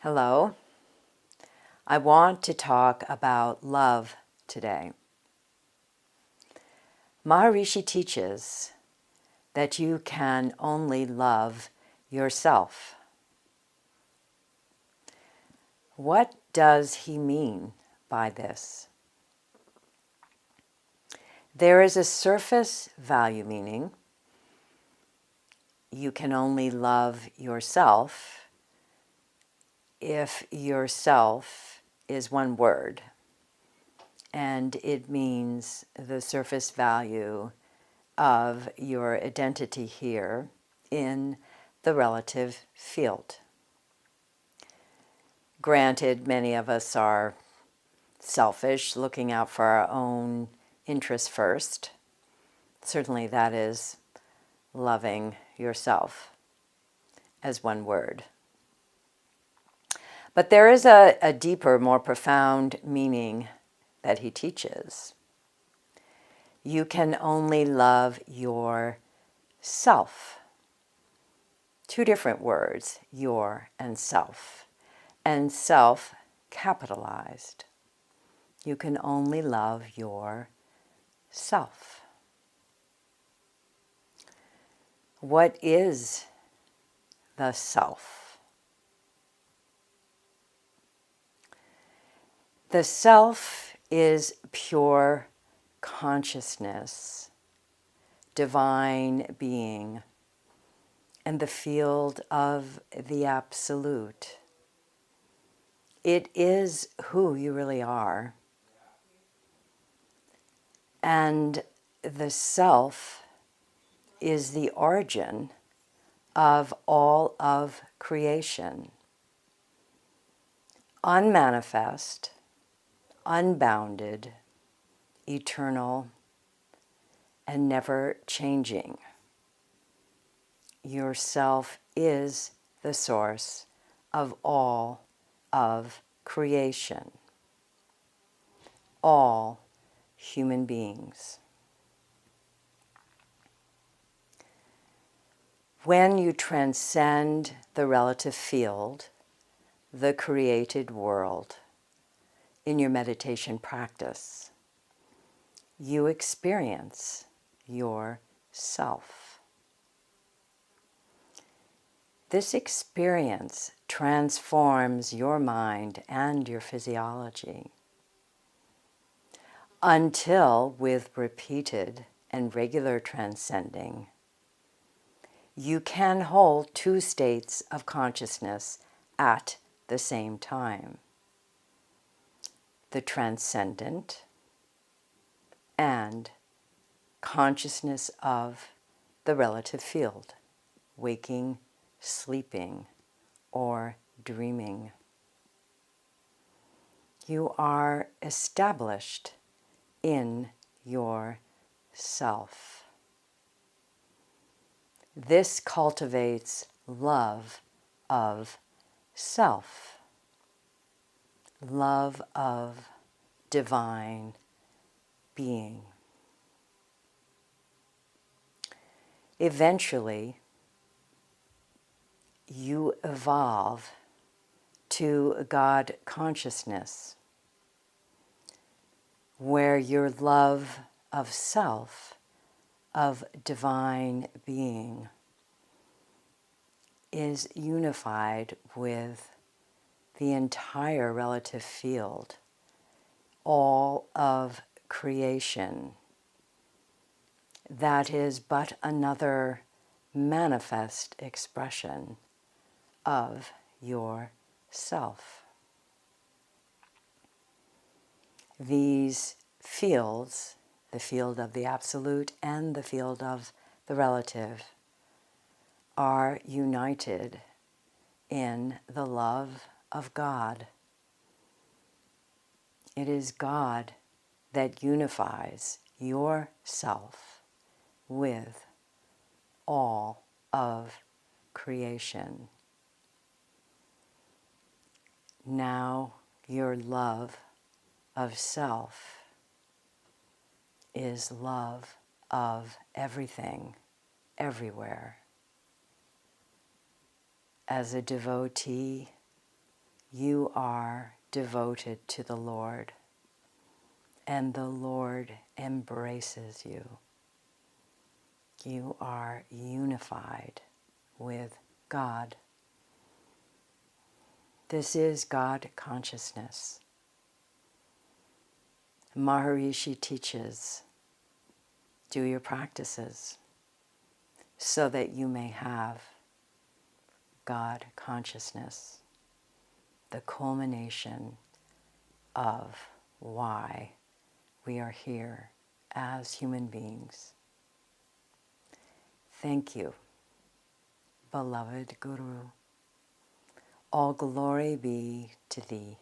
Hello. I want to talk about love today. Maharishi teaches that you can only love yourself. What does he mean by this? There is a surface value meaning. You can only love yourself if yourself is one word, and it means the surface value of your identity here in the relative field. Granted, many of us are selfish, looking out for our own interests first. Certainly that is loving yourself as one word. But there is a deeper, more profound meaning that he teaches. You can only love yourself. Two different words, your and self capitalized. You can only love yourself. What is the self? The self is pure consciousness, divine being, and the field of the absolute. It is who you really are. And the self is the origin of all of creation. Unmanifest, unbounded, eternal, and never changing. Yourself is the source of all of creation. All human beings. When you transcend the relative field, the created world, in your meditation practice, you experience yourself. This experience transforms your mind and your physiology until, with repeated and regular transcending, you can hold two states of consciousness at the same time. The transcendent and consciousness of the relative field, waking, sleeping, or dreaming. You are established in yourself. This cultivates love of self, love of divine being. Eventually, you evolve to God consciousness, where your love of self, of divine being, is unified with the entire relative field, all of creation. That is but another manifest expression of yourself. These fields, the field of the absolute and the field of the relative, are united in the love of God. It is God that unifies yourself with all of creation. Now your love of self is love of everything, everywhere. As a devotee, you are devoted to the Lord, and the Lord embraces you. You are unified with God. This is God consciousness. Maharishi teaches, do your practices so that you may have God consciousness, the culmination of why we are here as human beings. Thank you, beloved Guru. All glory be to thee.